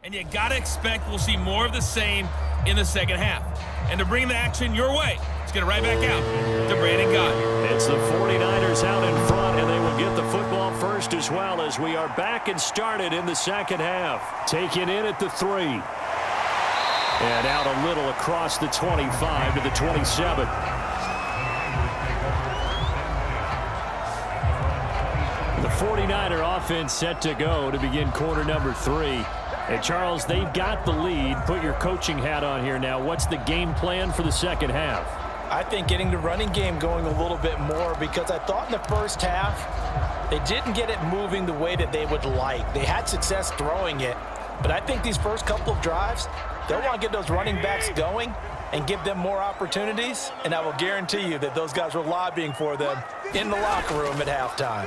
And you got to expect we'll see more of the same in the second half. And to bring the action your way, let's get it right back out to Brandon Gott. It's the 49ers out in front, and they will get the football first as well as we are back and started in the second half. Taken in at the 3. And out a little across the 25 to the 27. The 49er offense set to go to begin quarter number 3. And, Charles, they've got the lead. Put your coaching hat on here now. What's the game plan for the second half? I think getting the running game going a little bit more, because I thought in the first half they didn't get it moving the way that they would like. They had success throwing it, but I think these first couple of drives, they'll want to get those running backs going and give them more opportunities, and I will guarantee you that those guys were lobbying for them in the locker room at halftime.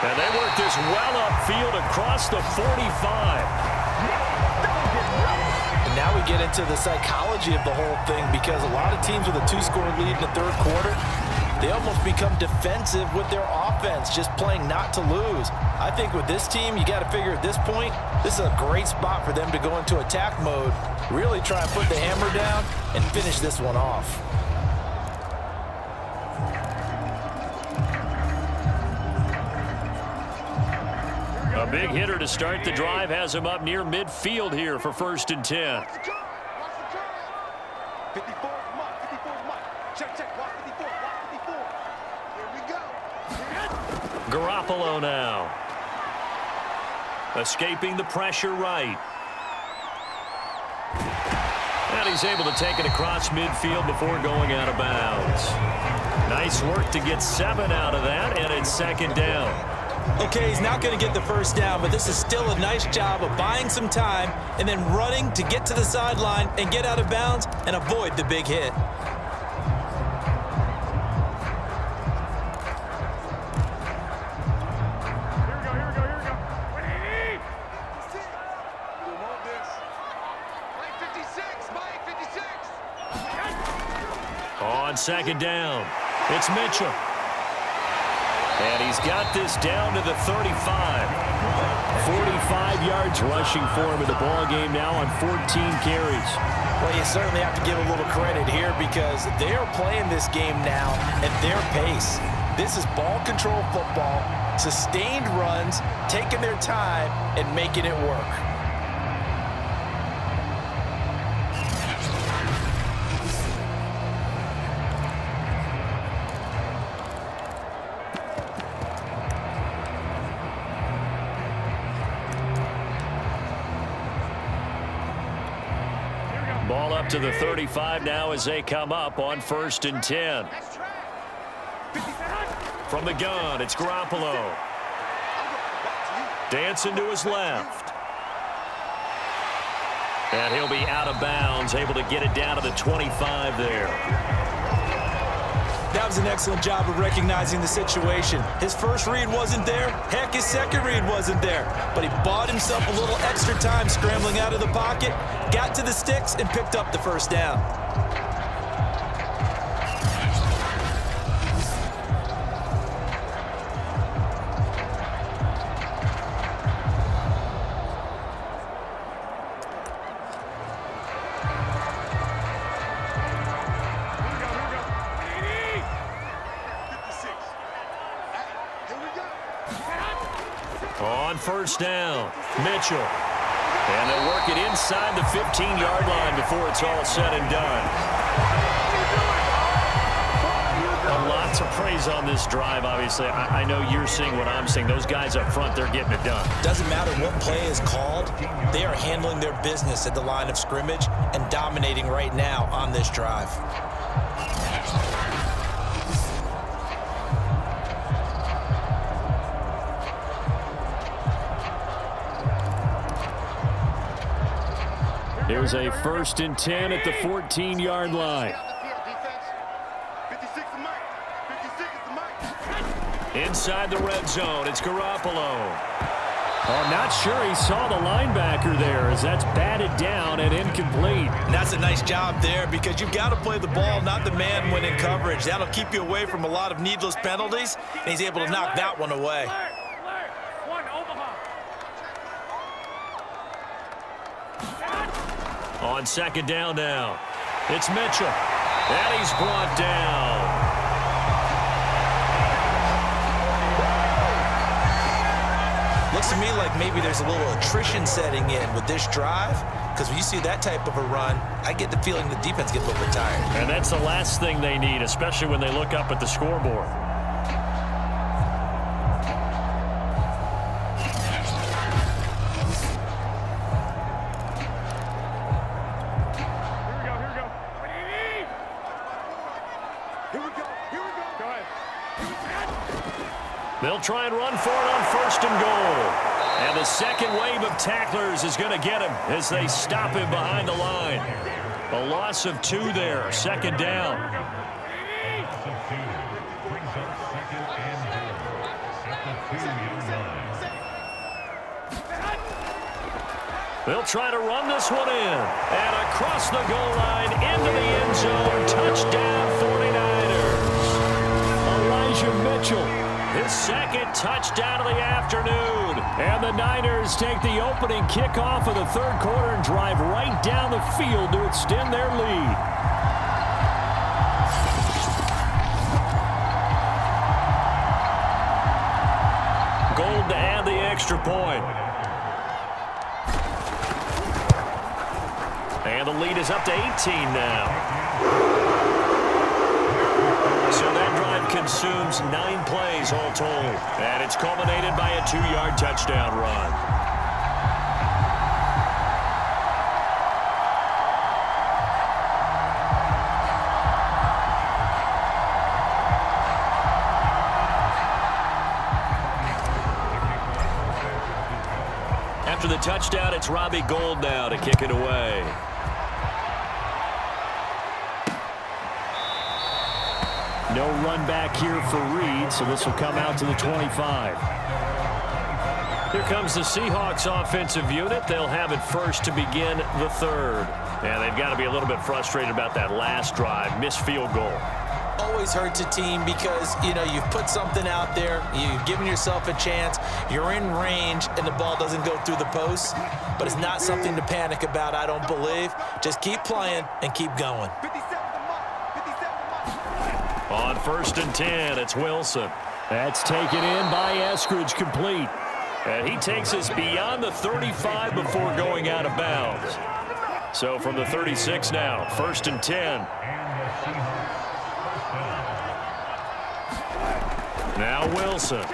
And they work this well upfield across the 45. And now we get into the psychology of the whole thing, because a lot of teams with a 2-score lead in the third quarter, they almost become defensive with their offense, just playing not to lose. I think with this team, you got to figure at this point, this is a great spot for them to go into attack mode, really try and put the hammer down and finish this one off. A big hitter to start the drive has him up near midfield here for 1st and 10. Garoppolo now. Escaping the pressure right. And he's able to take it across midfield before going out of bounds. Nice work to get 7 out of that, and it's 2nd down. Okay, he's not going to get the first down, but this is still a nice job of buying some time and then running to get to the sideline and get out of bounds and avoid the big hit. On 2nd down, it's Mitchell. And he's got this down to the 35. 45 yards rushing for him in the ball game now on 14 carries. Well, you certainly have to give a little credit here, because they are playing this game now at their pace. This is ball control football, sustained runs, taking their time and making it work. Ball up to the 35 now as they come up on 1st and 10. From the gun, it's Garoppolo. Dancing to his left. And he'll be out of bounds, able to get it down to the 25 there. That was an excellent job of recognizing the situation. His first read wasn't there. Heck, his second read wasn't there. But he bought himself a little extra time scrambling out of the pocket, got to the sticks, and picked up the first down. On 1st down, Mitchell. And they'll work it inside the 15-yard line before it's all said and done. Lots of praise on this drive, obviously. I know you're seeing what I'm seeing. Those guys up front, they're getting it done. Doesn't matter what play is called. They are handling their business at the line of scrimmage and dominating right now on this drive. Here's a 1st and 10 at the 14-yard line. Inside the red zone, it's Garoppolo. Oh, not sure he saw the linebacker there, as that's batted down and incomplete. And that's a nice job there, because you've got to play the ball, not the man when in coverage. That'll keep you away from a lot of needless penalties, and he's able to knock that one away. One, Omaha. On second down now, it's Mitchell. And he's brought down. Looks to me like maybe there's a little attrition setting in with this drive, because when you see that type of a run, I get the feeling the defense gets a little bit tired. And that's the last thing they need, especially when they look up at the scoreboard. They'll try and run for it on first and goal. And the second wave of tacklers is going to get him as they stop him behind the line. A loss of 2 there, second down. They'll try to run this one in. And across the goal line, into the end zone, touchdown 49ers. Elijah Mitchell. His second touchdown of the afternoon. And the Niners take the opening kickoff of the third quarter and drive right down the field to extend their lead. Gold to add the extra point. And the lead is up to 18 now. So that drive consumes 9 plays all told. And it's culminated by a 2-yard touchdown run. After the touchdown, it's Robbie Gould now to kick it away. No run back here for Reed, so this will come out to the 25. Here comes the Seahawks offensive unit. They'll have it first to begin the third. And they've got to be a little bit frustrated about that last drive, missed field goal. Always hurts a team because, you know, you've put something out there, you've given yourself a chance, you're in range, and the ball doesn't go through the post. But it's not something to panic about, I don't believe. Just keep playing and keep going. On first and 10, it's Wilson. That's taken in by Eskridge, complete. And he takes us beyond the 35 before going out of bounds. So from the 36 now, first and 10. Now Wilson.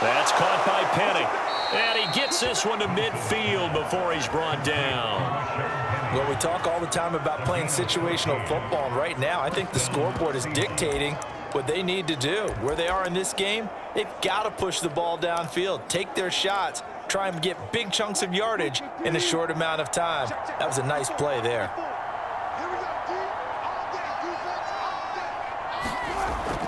That's caught by Penny. And he gets this one to midfield before he's brought down. Well, we talk all the time about playing situational football, and right now I think the scoreboard is dictating what they need to do. Where they are in this game, they've got to push the ball downfield, take their shots, try and get big chunks of yardage in a short amount of time. That was a nice play there.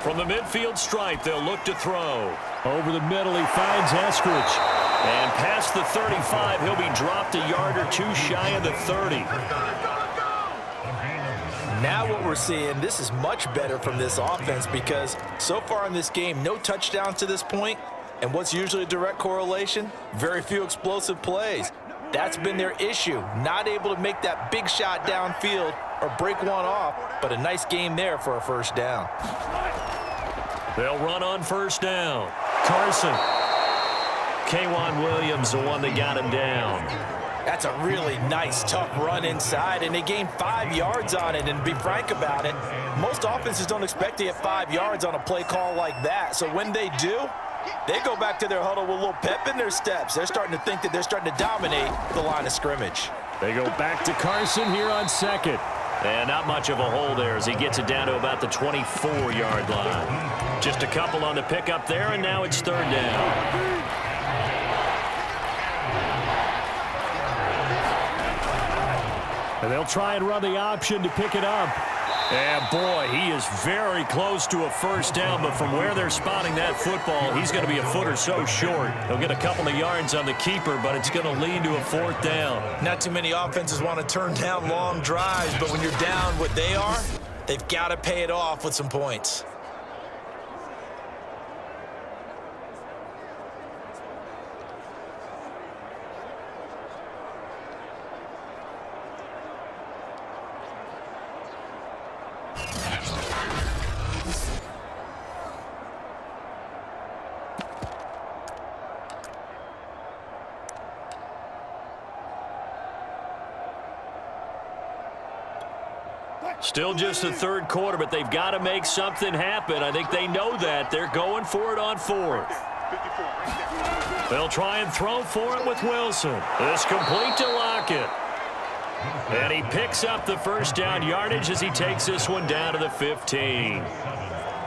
From the midfield stripe, they'll look to throw. Over the middle, he finds Eskridge. And past the 35, he'll be dropped a yard or 2 shy of the 30. Now what we're seeing, this is much better from this offense because so far in this game, no touchdowns to this point. And what's usually a direct correlation? Very few explosive plays. That's been their issue. Not able to make that big shot downfield or break one off, but a nice game there for a first down. They'll run on first down. Carson. K'Wan Williams, the one that got him down. That's a really nice, tough run inside, and they gained 5 yards on it. And to be frank about it, most offenses don't expect to get 5 yards on a play call like that. So when they do, they go back to their huddle with a little pep in their steps. They're starting to think that they're starting to dominate the line of scrimmage. They go back to Carson here on second. And not much of a hole there as he gets it down to about the 24-yard line. Just a couple on the pickup there, and now it's third down. And they'll try and run the option to pick it up. And boy, he is very close to a first down, but from where they're spotting that football, he's going to be a foot or so short. He'll get a couple of yards on the keeper, but it's going to lead to a fourth down. Not too many offenses want to turn down long drives, but when you're down what they are, they've got to pay it off with some points. Still just the third quarter, but they've got to make something happen. I think they know that. They're going for it on fourth. They'll try and throw for it with Wilson. This complete to Lockett. And he picks up the first down yardage as he takes this one down to the 15.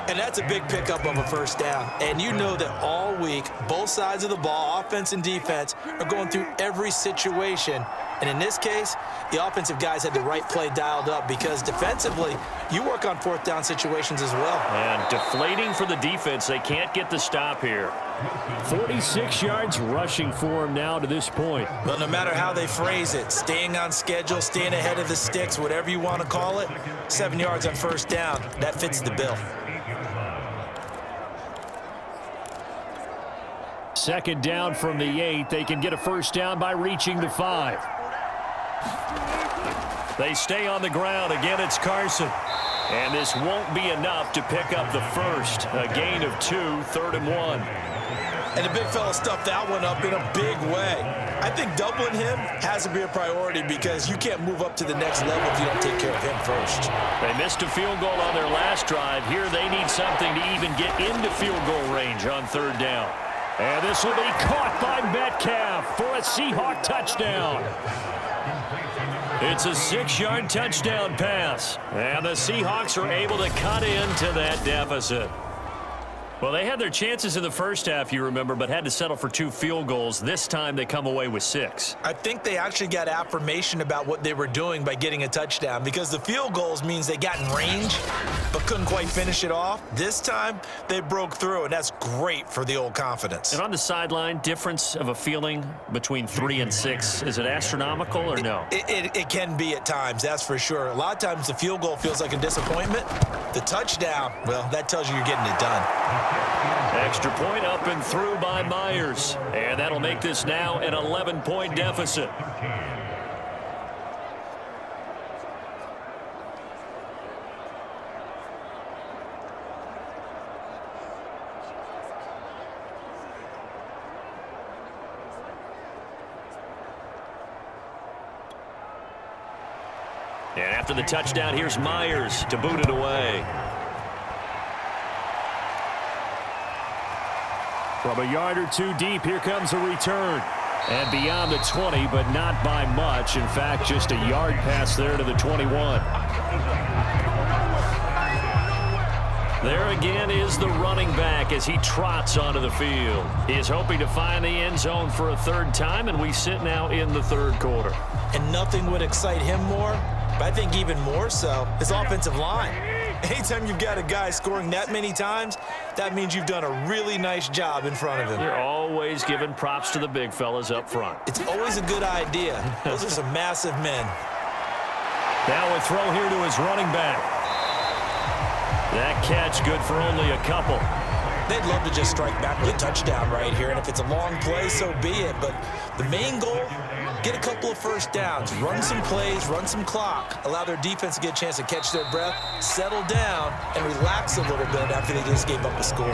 And that's a big pickup of a first down. And you know that all week, both sides of the ball, offense and defense, are going through every situation. And in this case, the offensive guys had the right play dialed up because defensively, you work on fourth down situations as well. And deflating for the defense. They can't get the stop here. 46 yards rushing for him now to this point. Well, no matter how they phrase it, staying on schedule, staying ahead of the sticks, whatever you want to call it, 7 yards on first down, that fits the bill. Second down from the 8. They can get a first down by reaching the 5. They stay on the ground. Again, it's Carson. And this won't be enough to pick up the first. A gain of 2, 3rd and 1. And the big fella stuffed that one up in a big way. I think doubling him has to be a priority because you can't move up to the next level if you don't take care of him first. They missed a field goal on their last drive. Here they need something to even get into field goal range on 3rd down. And this will be caught by Metcalf for a Seahawk touchdown. It's a 6-yard touchdown pass. And the Seahawks are able to cut into that deficit. Well, they had their chances in the first half, you remember, but had to settle for 2 field goals. This time they come away with 6. I think they actually got affirmation about what they were doing by getting a touchdown because the field goals means they got in range but couldn't quite finish it off. This time they broke through, and that's great for the old confidence. And on the sideline, difference of a feeling between 3 and 6, is it astronomical or no? It can be at times, that's for sure. A lot of times the field goal feels like a disappointment. The touchdown, well, that tells you you're getting it done. Extra point up and through by Myers. And that'll make this now an 11-point deficit. And after the touchdown, here's Myers to boot it away. From a yard or 2 deep, here comes a return. And beyond the 20, but not by much. In fact, just a yard pass there to the 21. There again is the running back as he trots onto the field. He is hoping to find the end zone for a 3rd time, and we sit now in the 3rd quarter. And nothing would excite him more, but I think even more so, his offensive line. Anytime you've got a guy scoring that many times, that means you've done a really nice job in front of him. You're always giving props to the big fellas up front. It's always a good idea. Those are some massive men. Now a throw here to his running back. That catch good for only a couple. They'd love to just strike back with a touchdown right here, and if it's a long play, so be it. But the main goal, get a couple of first downs, run some plays, run some clock, allow their defense to get a chance to catch their breath, settle down, and relax a little bit after they just gave up a score.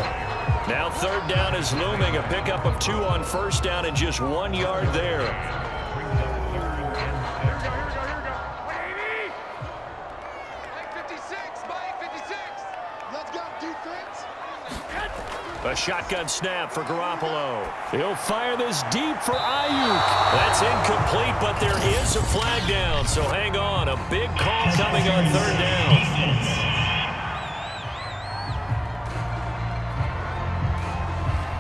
Now 3rd down is looming, a pickup of 2 on first down and just 1 yard there. A shotgun snap for Garoppolo. He'll fire this deep for Ayuk. That's incomplete, but there is a flag down, so hang on. A big call coming on 3rd down.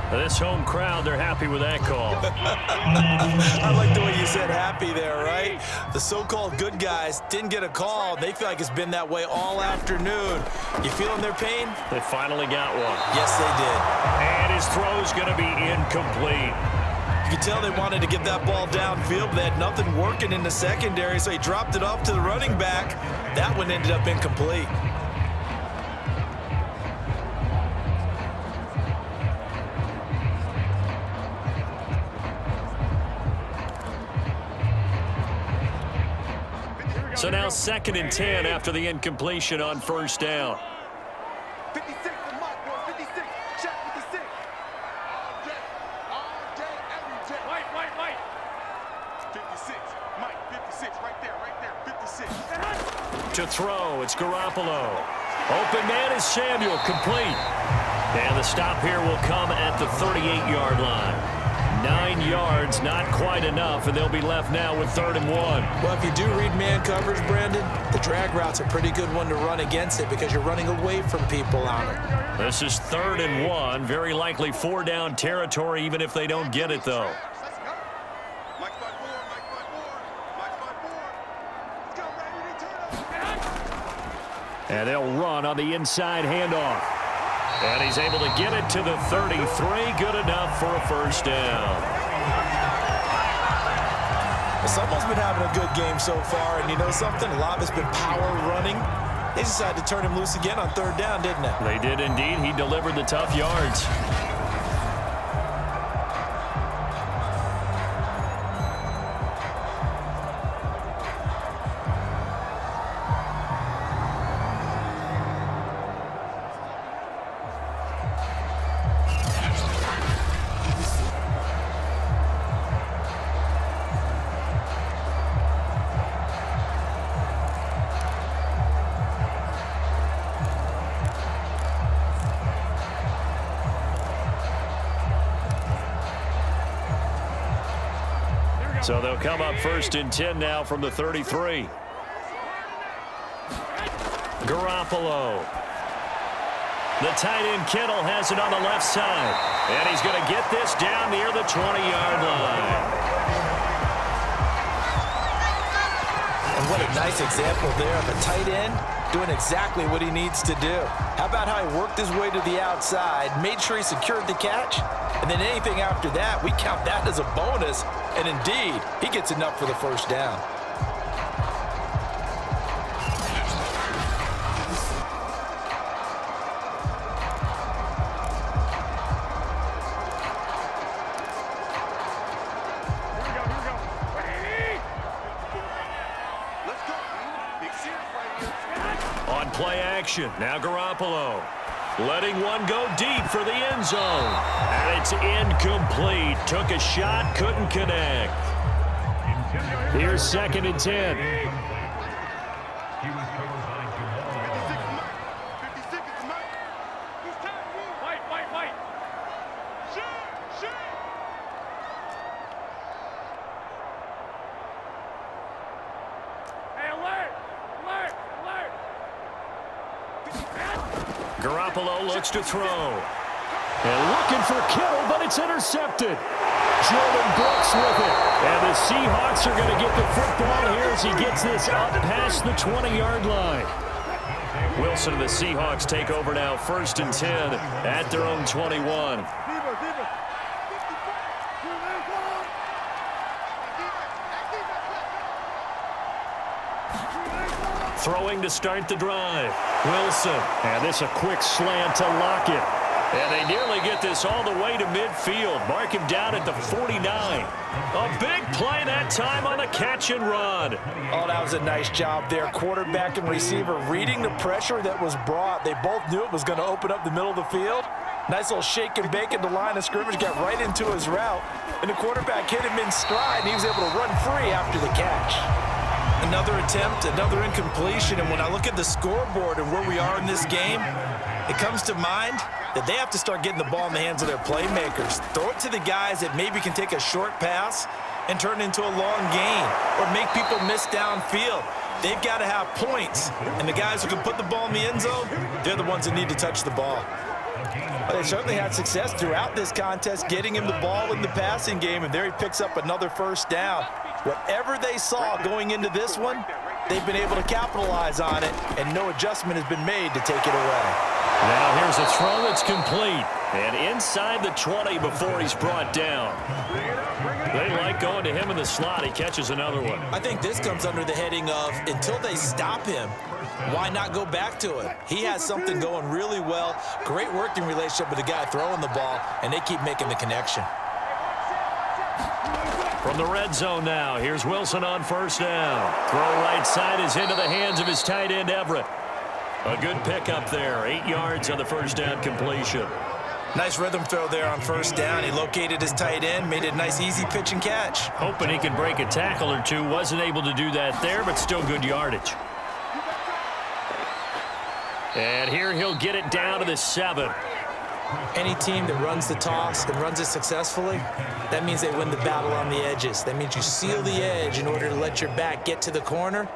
This home crowd, they're happy with that call. I like the way you said happy there, right? The so-called good guys didn't get a call. They feel like it's been that way all afternoon. You feeling their pain? They finally got one. Yes, they did. And his throw's going to be incomplete. You could tell they wanted to get that ball downfield, but they had nothing working in the secondary, so he dropped it off to the running back. That one ended up incomplete. So now 2nd and 10 after the incompletion on first down. 56 for Mike, boy. 56. Check 56. All day, every day. White. 56. Mike, 56. Right there. 56. to throw. It's Garoppolo. Open man is Samuel, complete. And the stop here will come at the 38-yard line. 9 yards, not quite enough, and they'll be left now with 3rd and 1. Well, if you do read man coverage, Brandon, the drag route's a pretty good one to run against it because you're running away from people on it. This is 3rd and 1, very likely 4-down territory, even if they don't get it, though. And they'll run on the inside handoff. And he's able to get it to the 33. Good enough for a 1st down. Well, someone's been having a good game so far, and you know something? A lot of it's been power running. They decided to turn him loose again on 3rd down, didn't they? They did indeed. He delivered the tough yards. So they'll come up 1st and 10 now from the 33. Garoppolo. The tight end Kittle has it on the left side. And he's going to get this down near the 20-yard line. And what a nice example there of a tight end doing exactly what he needs to do. How about how he worked his way to the outside, made sure he secured the catch, and then anything after that, we count that as a bonus. And indeed, he gets enough for the 1st down. On play action, now Garoppolo. Letting one go deep for the end zone. And it's incomplete. Took a shot, couldn't connect. Here's 2nd and 10. Garoppolo looks to throw. And looking for Kittle, but it's intercepted. Jordan Brooks with it. And the Seahawks are going to get the football here as he gets this up past the 20-yard line. Wilson and the Seahawks take over now 1st and 10 at their own 21. Throwing to start the drive. Wilson. And this a quick slant to Lockett. And they nearly get this all the way to midfield. Mark him down at the 49. A big play that time on the catch and run. Oh, that was a nice job there. Quarterback and receiver reading the pressure that was brought. They both knew it was going to open up the middle of the field. Nice little shake and bake at the line of scrimmage. Got right into his route. And the quarterback hit him in stride, and he was able to run free after the catch. Another attempt, another incompletion, and when I look at the scoreboard and where we are in this game, it comes to mind that they have to start getting the ball in the hands of their playmakers. Throw it to the guys that maybe can take a short pass and turn it into a long gain or make people miss downfield. They've got to have points, and the guys who can put the ball in the end zone, they're the ones that need to touch the ball. But they certainly had success throughout this contest, getting him the ball in the passing game, and there he picks up another 1st down. Whatever they saw going into this one, they've been able to capitalize on it, and no adjustment has been made to take it away. Now here's a throw that's complete. And inside the 20 before he's brought down. They like going to him in the slot. He catches another one. I think this comes under the heading of until they stop him, why not go back to it? He has something going really well. Great working relationship with the guy throwing the ball, and they keep making the connection. From the red zone now, here's Wilson on 1st down. Throw right side is into the hands of his tight end, Everett. A good pickup there, 8 yards on the 1st down completion. Nice rhythm throw there on 1st down. He located his tight end, made it a nice easy pitch and catch. Hoping he can break a tackle or two. Wasn't able to do that there, but still good yardage. And here he'll get it down to the 7. Any team that runs the toss and runs it successfully, that means they win the battle on the edges. That means you seal the edge in order to let your back get to the corner.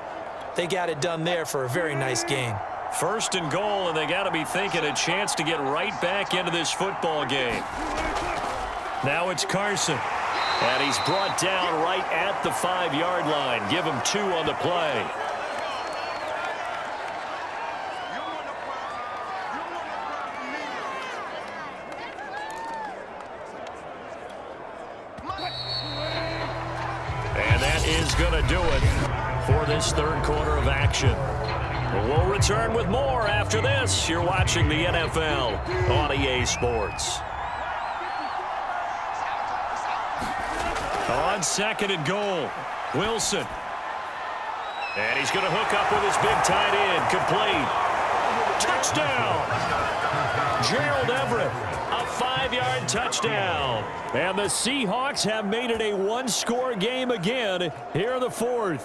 They got it done there for a very nice gain. 1st and goal, and they got to be thinking a chance to get right back into this football game. Now it's Carson. And he's brought down right at the 5-yard line. Give him 2 on the play. And that is going to do it for this 3rd quarter of action. We'll return with more after this. You're watching the NFL on EA Sports. On 2nd and goal, Wilson. And he's going to hook up with his big tight end. Complete. Touchdown. Gerald Everett. A 5-yard touchdown. And the Seahawks have made it a 1-score game again here in the 4th.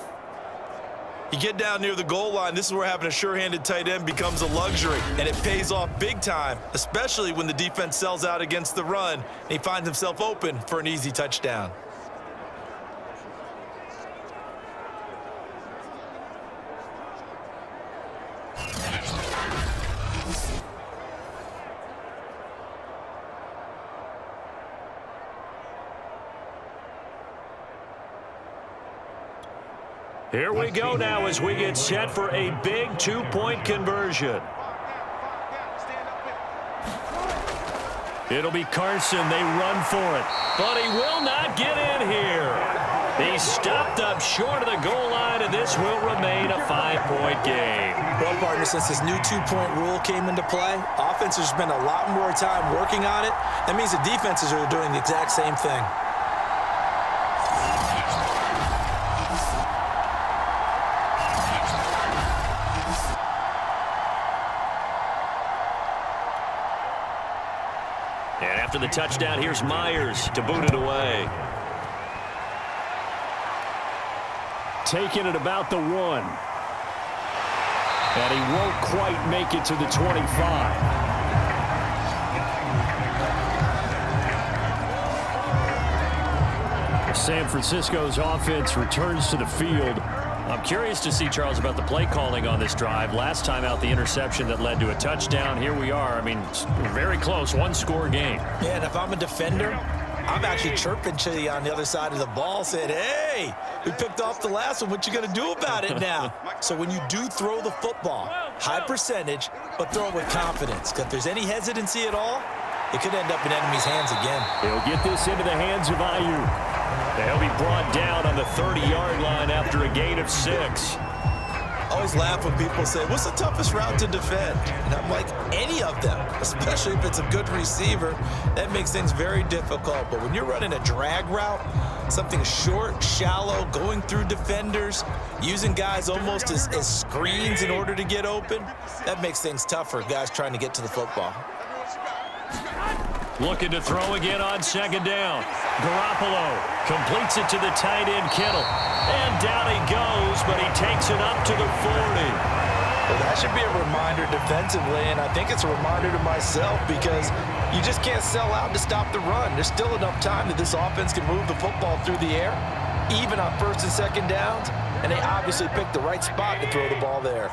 You get down near the goal line, this is where having a sure-handed tight end becomes a luxury, and it pays off big time, especially when the defense sells out against the run, and he finds himself open for an easy touchdown. Here we go now as we get set for a big 2-point conversion. It'll be Carson. They run for it. But he will not get in here. He's stopped up short of the goal line, and this will remain a 5-point game. Well, partner, since this new 2-point rule came into play, offenses spend a lot more time working on it. That means the defenses are doing the exact same thing. And after the touchdown, here's Myers to boot it away. Taking it about the 1. And he won't quite make it to the 25. San Francisco's offense returns to the field. I'm curious to see, Charles, about the play calling on this drive. Last time out, the interception that led to a touchdown. Here we are. I mean, very close, 1-score game. Yeah, and if I'm a defender, I'm actually chirping to you on the other side of the ball, saying, hey, we picked off the last one. What you going to do about it now? So when you do throw the football, high percentage, but throw it with confidence. Because if there's any hesitancy at all, it could end up in enemy's hands again. He'll get this into the hands of Ayuk. He'll be brought down on the 30-yard line after a gain of 6. I always laugh when people say, what's the toughest route to defend? And I'm like, any of them, especially if it's a good receiver. That makes things very difficult. But when you're running a drag route, something short, shallow, going through defenders, using guys almost as screens in order to get open, that makes things tough for guys trying to get to the football. Looking to throw again on 2nd down. Garoppolo completes it to the tight end, Kittle. And down he goes, but he takes it up to the 40. Well, that should be a reminder defensively, and I think it's a reminder to myself because you just can't sell out to stop the run. There's still enough time that this offense can move the football through the air, even on 1st and 2nd downs, and they obviously picked the right spot to throw the ball there.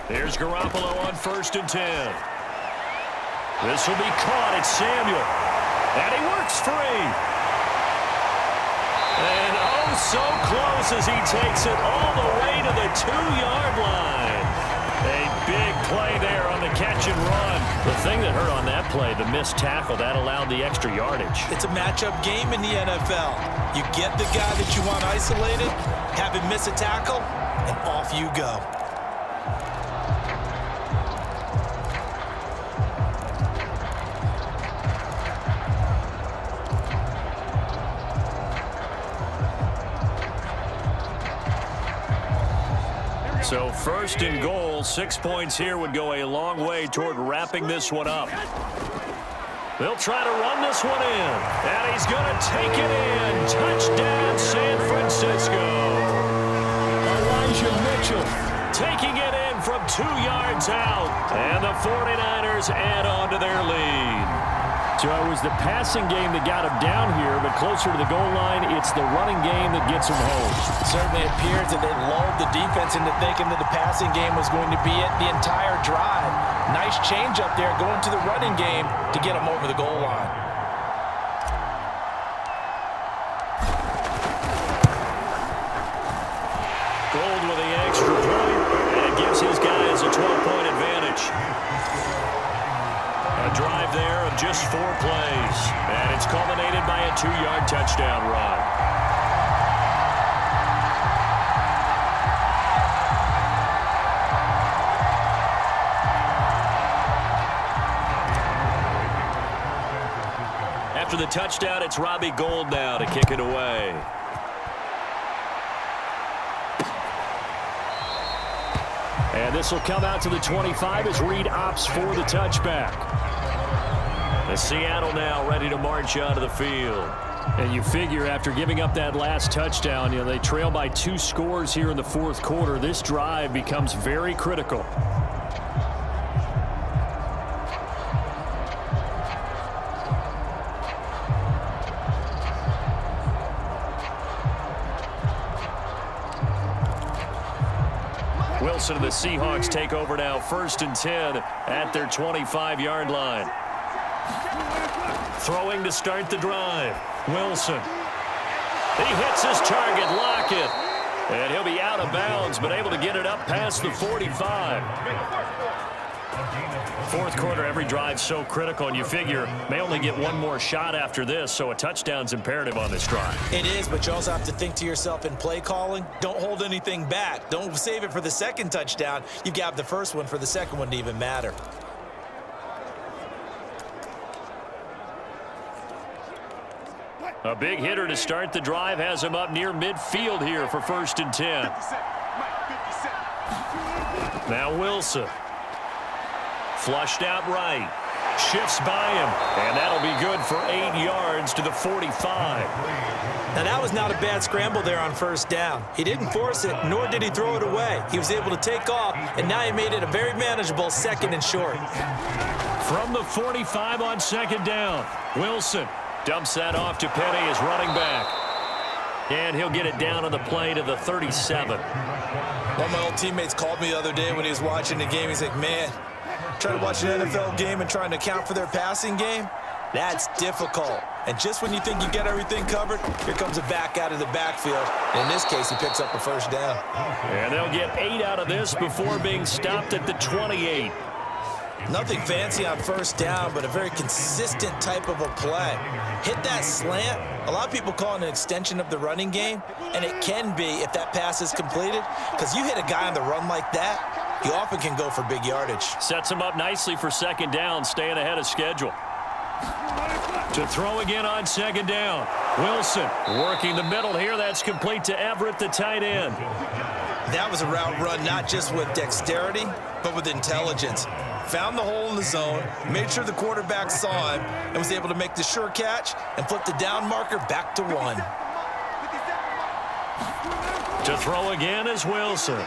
Here's Garoppolo on 1st and 10. This will be caught. It's Samuel. And he works free. And oh, so close as he takes it all the way to the 2-yard line. A big play there on the catch and run. The thing that hurt on that play, the missed tackle, that allowed the extra yardage. It's a matchup game in the NFL. You get the guy that you want isolated, have him miss a tackle, and off you go. So 1st and goal, 6 points here would go a long way toward wrapping this one up. They'll try to run this one in. And he's going to take it in. Touchdown, San Francisco. Elijah Mitchell taking it in from 2 yards out. And the 49ers add on to their lead. So it was the passing game that got him down here, but closer to the goal line, it's the running game that gets him home. Certainly appears that they lulled the defense into thinking that the passing game was going to be it the entire drive. Nice change up there going to the running game to get him over the goal line. Gold with the extra point, and it gives his guys a 12-point advantage. A drive there of just 4 plays, and it's culminated by a 2-yard touchdown run. After the touchdown, it's Robbie Gould now to kick it away. And this will come out to the 25 as Reed opts for the touchback. And Seattle now ready to march onto the field. And you figure after giving up that last touchdown, they trail by 2 scores here in the 4th quarter. This drive becomes very critical. Wilson and the Seahawks take over now, 1st and 10 at their 25-yard line. Throwing to start the drive. Wilson. He hits his target, Lockett. And he'll be out of bounds, but able to get it up past the 45. 4th quarter, every drive so critical, and you figure may only get one more shot after this, so a touchdown's imperative on this drive. It is, but you also have to think to yourself in play calling, don't hold anything back. Don't save it for the 2nd touchdown. You've got the 1st one for the 2nd one to even matter. A big hitter to start the drive has him up near midfield here for 1st and 10. Now Wilson. Flushed out right. Shifts by him. And that'll be good for 8 yards to the 45. Now that was not a bad scramble there on 1st down. He didn't force it, nor did he throw it away. He was able to take off, and now he made it a very manageable 2nd and short. From the 45 on 2nd down, Wilson dumps that off to Penny as running back. And he'll get it down on the play to the 37. One of my old teammates called me the other day when he was watching the game. He's like, man, trying to watch an NFL game and trying to account for their passing game, that's difficult. And just when you think you get everything covered, here comes a back out of the backfield. And in this case, he picks up a 1st down. And they'll get 8 out of this before being stopped at the 28. Nothing fancy on 1st down, but a very consistent type of a play. Hit that slant. A lot of people call it an extension of the running game, and it can be if that pass is completed, because you hit a guy on the run like that, he often can go for big yardage. Sets him up nicely for 2nd down, staying ahead of schedule. To throw again on 2nd down. Wilson working the middle here. That's complete to Everett, the tight end. That was a route run not just with dexterity, but with intelligence. Found the hole in the zone, made sure the quarterback saw him, and was able to make the sure catch and flip the down marker back to 1. To throw again is Wilson.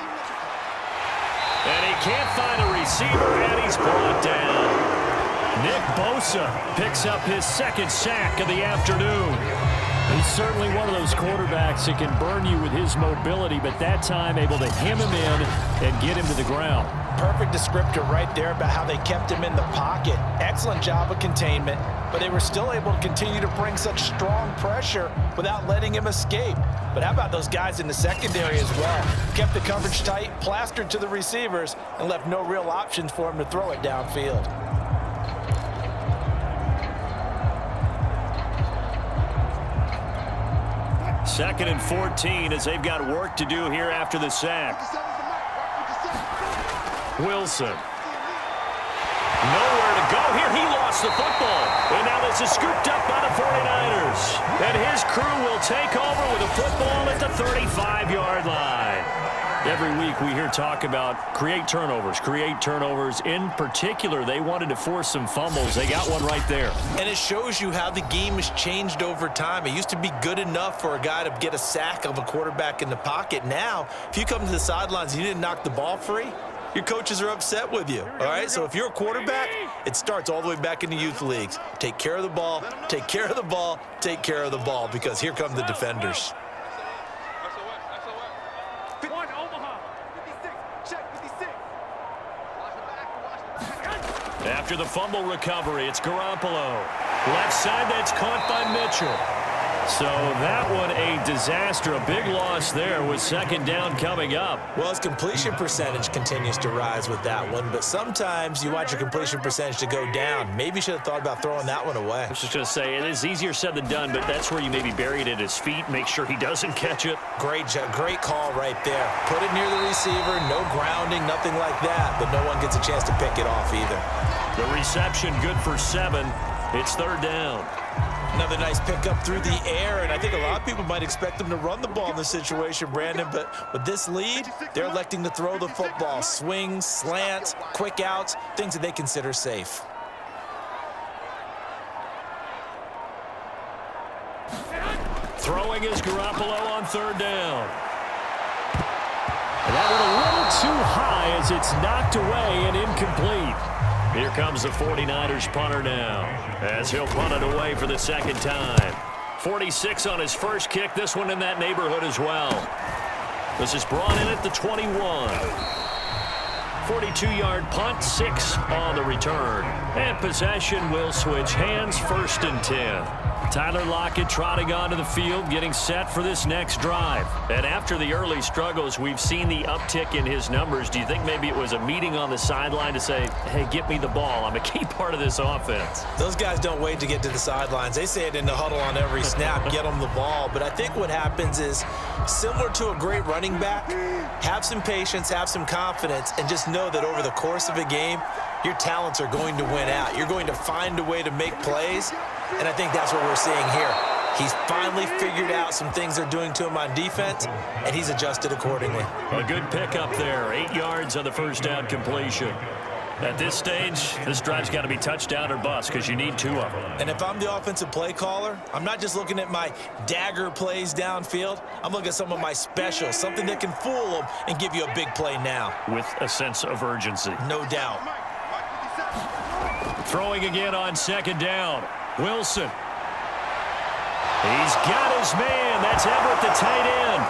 And he can't find a receiver, and he's brought down. Nick Bosa picks up his 2nd sack of the afternoon. He's certainly one of those quarterbacks that can burn you with his mobility, but that time able to hem him in and get him to the ground. Perfect descriptor right there about how they kept him in the pocket. Excellent job of containment, but they were still able to continue to bring such strong pressure without letting him escape. But how about those guys in the secondary as well? Kept the coverage tight, plastered to the receivers, and left no real options for him to throw it downfield. Second and 14 as they've got work to do here after the sack. Wilson. Nowhere to go here. He lost the football. And now this is scooped up by the 49ers. And his crew will take over with a football at the 35-yard line. Every week we hear talk about create turnovers. In particular, they wanted to force some fumbles. They got one right there. And it shows you how the game has changed over time. It used to be good enough for a guy to get a sack of a quarterback in the pocket. Now, if you come to the sidelines and you didn't knock the ball free, your coaches are upset with you, all right? So if you're a quarterback, it starts all the way back in the youth leagues. Take care of the ball, take care of the ball, take care of the ball, because here come the defenders. After the fumble recovery, it's Garoppolo. Left side, that's caught by Mitchell. So that one a disaster, a big loss there with second down coming up. Well, his completion percentage continues to rise with that one, but sometimes you want your completion percentage to go down. Maybe you should have thought about throwing that one away. I was just going to say, it is easier said than done, but that's where you maybe bury it at his feet, make sure he doesn't catch it. Great call right there. Put it near the receiver, no grounding, nothing like that, but no one gets a chance to pick it off either. The reception good for 7. It's third down. Another nice pickup through the air, and I think a lot of people might expect them to run the ball in this situation, Brandon, but with this lead, they're electing to throw the football. Swings, slants, quick outs, things that they consider safe. Throwing is Garoppolo on third down. And that one a little too high as it's knocked away and incomplete. Here comes the 49ers punter now, as he'll punt it away for the second time. 46 on his first kick, this one in that neighborhood as well. This is brought in at the 21. 42-yard punt, 6 on the return. And possession will switch hands, first and 10. Tyler Lockett trotting onto the field, getting set for this next drive. And after the early struggles, we've seen the uptick in his numbers. Do you think maybe it was a meeting on the sideline to say, hey, get me the ball. I'm a key part of this offense. Those guys don't wait to get to the sidelines. They say it in the huddle on every snap, get them the ball. But I think what happens is, similar to a great running back, have some patience, have some confidence, and just know that over the course of a game, your talents are going to win out. You're going to find a way to make plays, and I think that's what we're seeing here. He's finally figured out some things they're doing to him on defense, and he's adjusted accordingly. A good pickup there, 8 yards on the first down completion. At this stage, this drive's got to be touchdown or bust because you need 2 of them. And if I'm the offensive play caller, I'm not just looking at my dagger plays downfield. I'm looking at some of my specials, something that can fool them and give you a big play now. With a sense of urgency. No doubt. Throwing again on second down. Wilson. He's got his man. That's Everett, the tight end.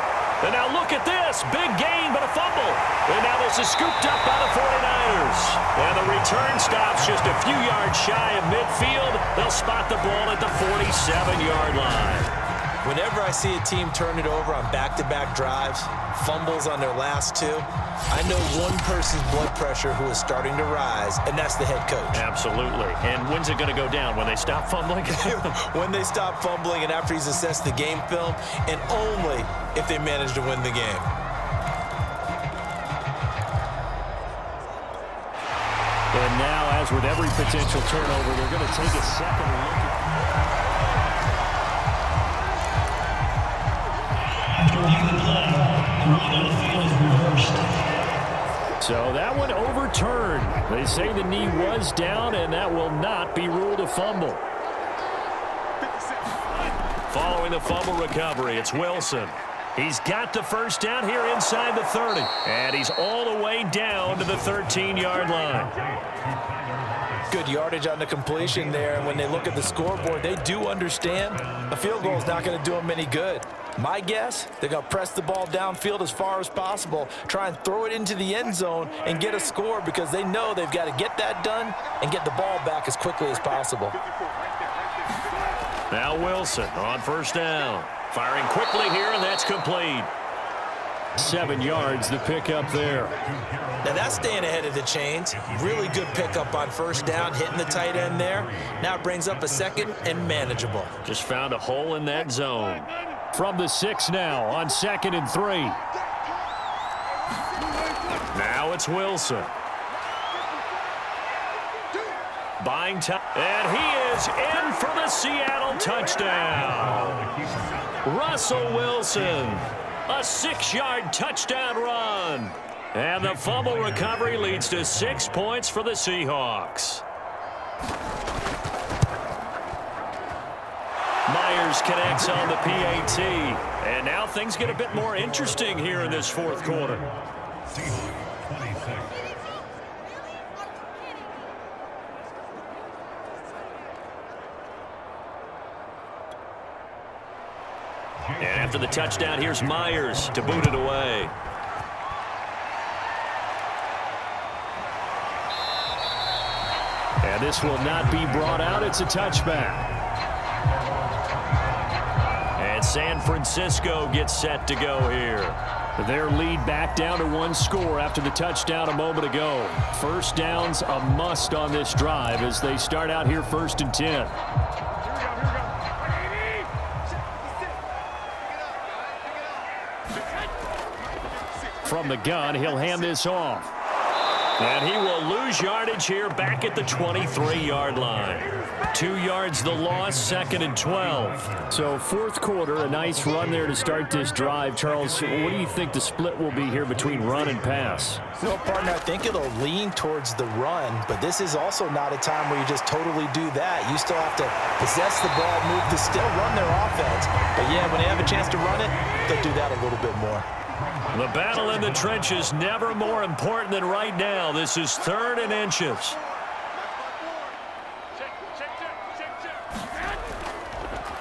And now look at this. Big gain, but a fumble. And now this is scooped up by the 49ers. And the return stops just a few yards shy of midfield. They'll spot the ball at the 47-yard line. Whenever I see a team turn it over on back-to-back drives, fumbles on their last 2, I know one person's blood pressure who is starting to rise, and that's the head coach. Absolutely. And when's it going to go down? When they stop fumbling? When they stop fumbling and after he's assessed the game film, and only if they manage to win the game. And now, as with every potential turnover, they're going to take a second look at So that one overturned. They say the knee was down, and that will not be ruled a fumble. Following the fumble recovery, it's Wilson. He's got the first down here inside the 30. And he's all the way down to the 13-yard line. Good yardage on the completion there. And when they look at the scoreboard, they do understand a field goal is not going to do them any good. My guess, they're going to press the ball downfield as far as possible, try and throw it into the end zone and get a score because they know they've got to get that done and get the ball back as quickly as possible. Now Wilson on first down. Firing quickly here, and that's complete. 7 yards, the pickup there. Now that's staying ahead of the chains. Really good pickup on first down, hitting the tight end there. Now it brings up a second and manageable. Just found a hole in that zone. From the 6 now on 2nd and 3. Now it's Wilson. Buying time. And he is in for the Seattle touchdown. Russell Wilson. A 6-yard touchdown run. run. And the fumble recovery leads to 6 points for the Seahawks. Myers connects on the PAT. And now things get a bit more interesting here in this fourth quarter. And after the touchdown, here's Myers to boot it away. And this will not be brought out. It's a touchback. And San Francisco gets set to go here. Their lead back down to 1 score after the touchdown a moment ago. First down's a must on this drive as they start out here 1st and 10. From the gun, he'll hand this off. And he will lose yardage here back at the 23-yard line. 2 yards the loss, 2nd and 12. So fourth quarter, a nice run there to start this drive. Charles, what do you think the split will be here between run and pass? Well, partner, I think it'll lean towards the run, but this is also not a time where you just totally do that. You still have to possess the ball, move the still, run their offense. But yeah, when they have a chance to run it, they'll do that a little bit more. The battle in the trenches never more important than right now. This is 3rd and inches.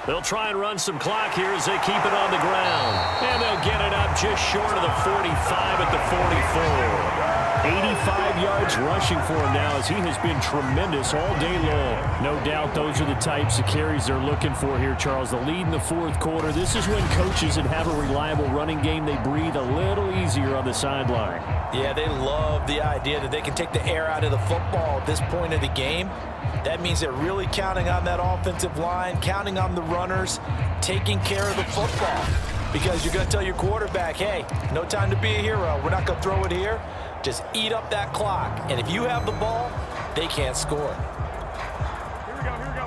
They'll try and run some clock here as they keep it on the ground. And they'll get it up just short of the 45 at the 44. 85 yards rushing for him now as he has been tremendous all day long. No doubt those are the types of carries they're looking for here, Charles. The lead in the fourth quarter. This is when coaches that have a reliable running game, they breathe a little easier on the sideline. Yeah, they love the idea that they can take the air out of the football at this point of the game. That means they're really counting on that offensive line, counting on the runners, taking care of the football. Because you're going to tell your quarterback, hey, no time to be a hero. We're not going to throw it here. Just eat up that clock. And if you have the ball, they can't score. Here we go, here we go.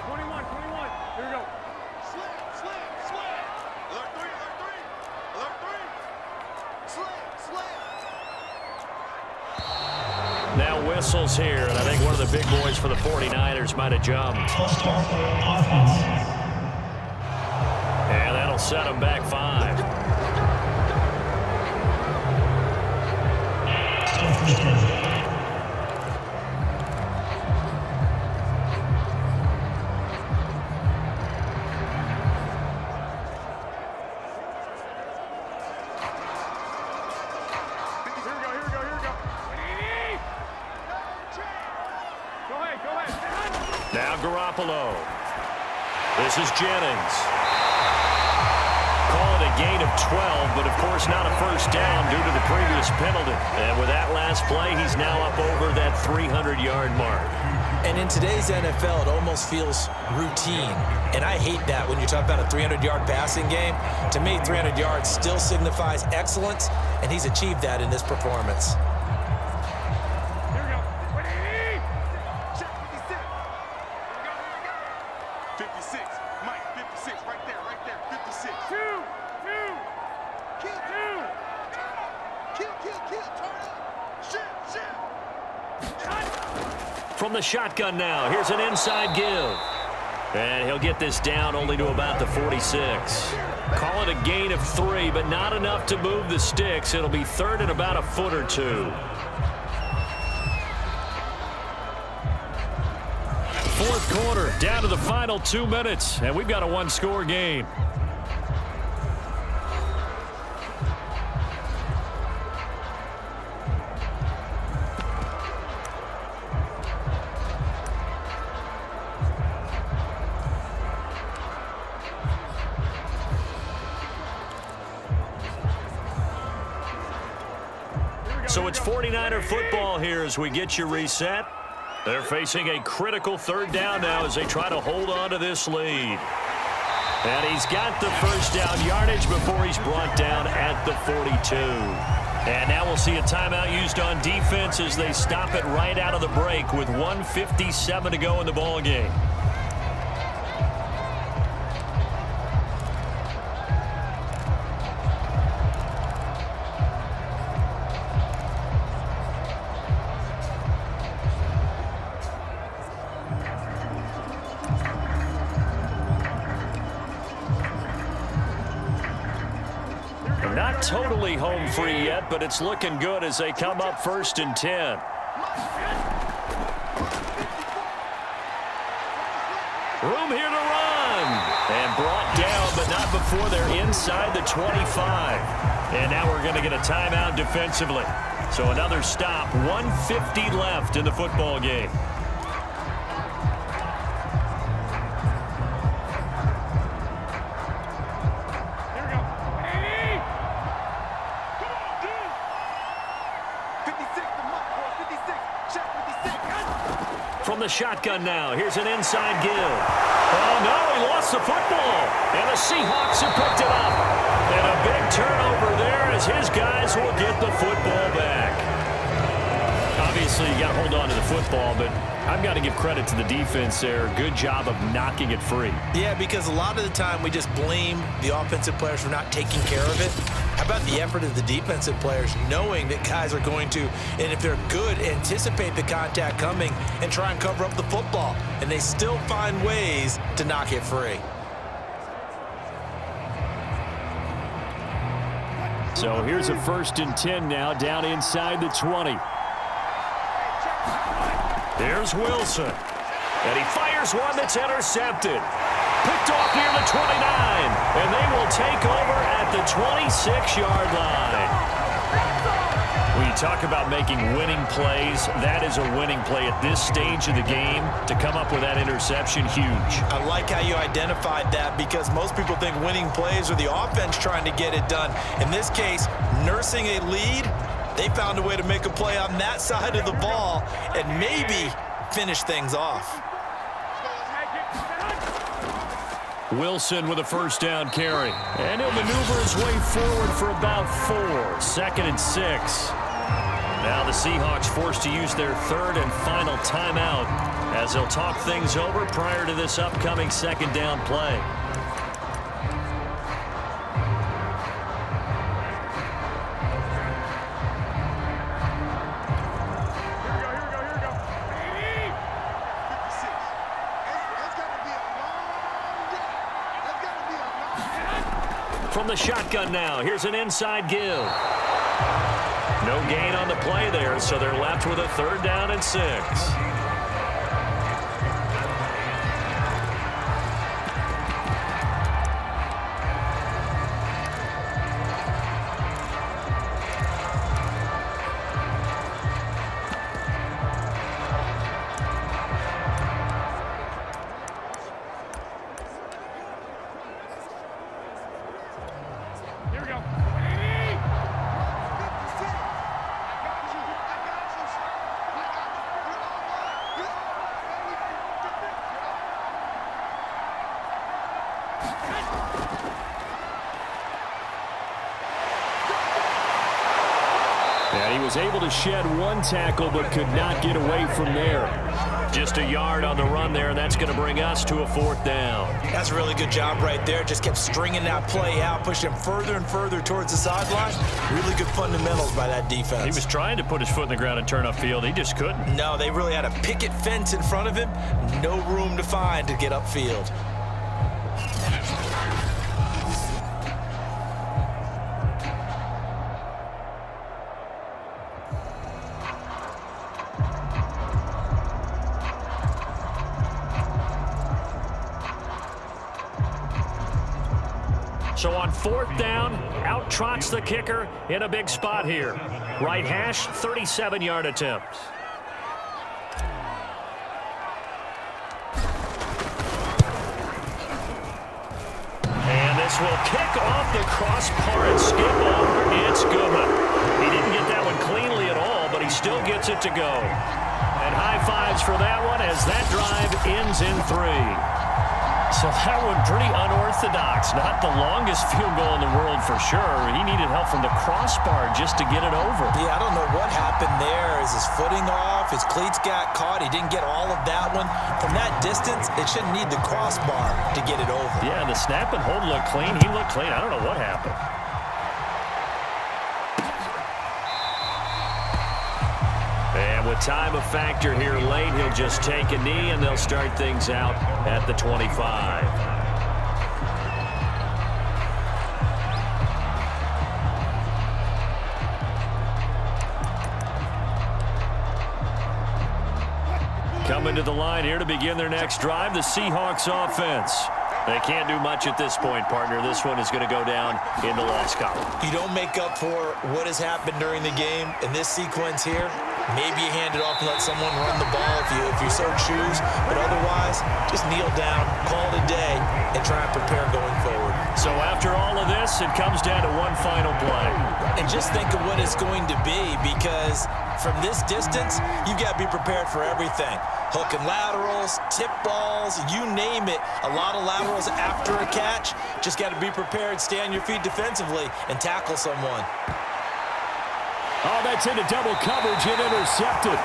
21, 21. Here we go. Slam. Alert three. Slam. Now whistles here, and I think one of the big boys for the 49ers might have jumped. And that'll set them back 5. Now Garoppolo. This is Jennings. Call it a gain of 12, but of course not a first down due to the previous penalty. And with that last play, he's now up over that 300-yard mark. And in today's NFL, it almost feels routine. And I hate that when you talk about a 300-yard passing game. To me, 300 yards still signifies excellence, and he's achieved that in this performance. 56, Mike, 56, right there, 56. Kill, turn up, shit. From the shotgun now, here's an inside give. And he'll get this down only to about the 46. Call it a gain of 3, but not enough to move the sticks. It'll be 3rd and about a foot or 2. Fourth quarter, down to the final 2 minutes, and we've got a 1-score game. So it's 49er football here as we get you reset. They're facing a critical 3rd down now as they try to hold on to this lead. And he's got the first down yardage before he's brought down at the 42. And now we'll see a timeout used on defense as they stop it right out of the break with 1:57 to go in the ball game. Not totally home free yet, but it's looking good as they come up 1st and 10. Room here to run. And brought down, but not before they're inside the 25. And now we're going to get a timeout defensively. So another stop, 1:50 left in the football game. From the shotgun now, here's an inside give. Oh, no, he lost the football. And the Seahawks have picked it up. And a big turnover there as his guys will get the football back. Obviously, you got to hold on to the football, but I've got to give credit to the defense there. Good job of knocking it free. Yeah, because a lot of the time we just blame the offensive players for not taking care of it. How about the effort of the defensive players knowing that guys are going to, and if they're good, anticipate the contact coming and try and cover up the football. And they still find ways to knock it free. So here's a 1st and 10 now down inside the 20. There's Wilson. And he fires one that's intercepted. Picked off near the 29. And they will take over at the 26-yard line. When you talk about making winning plays, that is a winning play at this stage of the game. To come up with that interception, huge. I like how you identified that because most people think winning plays are the offense trying to get it done. In this case, nursing a lead, they found a way to make a play on that side of the ball and maybe finish things off. Wilson with a 1st down carry. And he'll maneuver his way forward for about 4. 2nd and 6. Now the Seahawks forced to use their 3rd and final timeout as they'll talk things over prior to this upcoming 2nd down play. From the shotgun now, here's an inside give. No gain on the play there, so they're left with a 3rd down and 6. And he was able to shed 1 tackle but could not get away from there. Just a yard on the run there, and that's going to bring us to a 4th down. That's a really good job right there. Just kept stringing that play out, pushing him further and further towards the sideline. Really good fundamentals by that defense. He was trying to put his foot in the ground and turn upfield. He just couldn't. No, they really had a picket fence in front of him. No room to find to get upfield. So on 4th down, out trots the kicker in a big spot here. Right hash, 37-yard attempt. And this will kick off the crossbar and skip over. It's good. He didn't get that one cleanly at all, but he still gets it to go. And high fives for that one as that drive ends in 3. So that one pretty unorthodox. Not the longest field goal in the world for sure. He needed help from the crossbar just to get it over. Yeah, I don't know what happened there. Is his footing off? His cleats got caught. He didn't get all of that one. From that distance, it shouldn't need the crossbar to get it over. Yeah, the snap and hold looked clean. He looked clean. I don't know what happened. And with time a factor here late, he'll just take a knee, and they'll start things out at the 25. Coming to the line here to begin their next drive, the Seahawks offense. They can't do much at this point, partner. This one is going to go down in the loss column. You don't make up for what has happened during the game. In this sequence here, maybe you hand it off and let someone run the ball if you so choose. But otherwise, just kneel down, call it a day, and try and prepare going forward. So after all of this, it comes down to one final play. And just think of what it's going to be, because from this distance, you've got to be prepared for everything. Hook and laterals, tip balls, you name it. A lot of laterals after a catch. Just got to be prepared, stay on your feet defensively, and tackle someone. Oh, that's into double coverage and intercepted.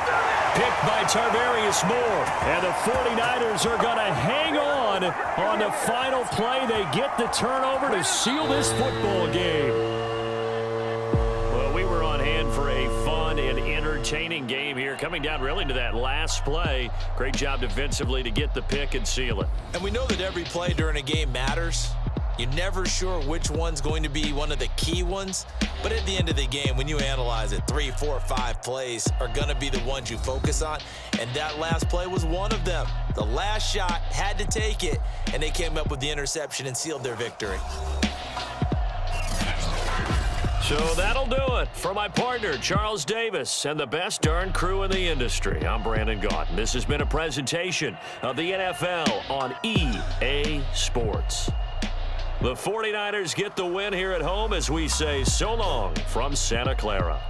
Picked by Tarvarius Moore. And the 49ers are going to hang on the final play. They get the turnover to seal this football game. Well, we were on hand for a fun and entertaining game here. Coming down really to that last play. Great job defensively to get the pick and seal it. And we know that every play during a game matters. You're never sure which one's going to be one of the key ones. But at the end of the game, when you analyze it, 3, 4, 5 plays are going to be the ones you focus on. And that last play was one of them. The last shot had to take it, and they came up with the interception and sealed their victory. So that'll do it for my partner, Charles Davis, and the best darn crew in the industry. I'm Brandon Gaudin. This has been a presentation of the NFL on EA Sports. The 49ers get the win here at home as we say so long from Santa Clara.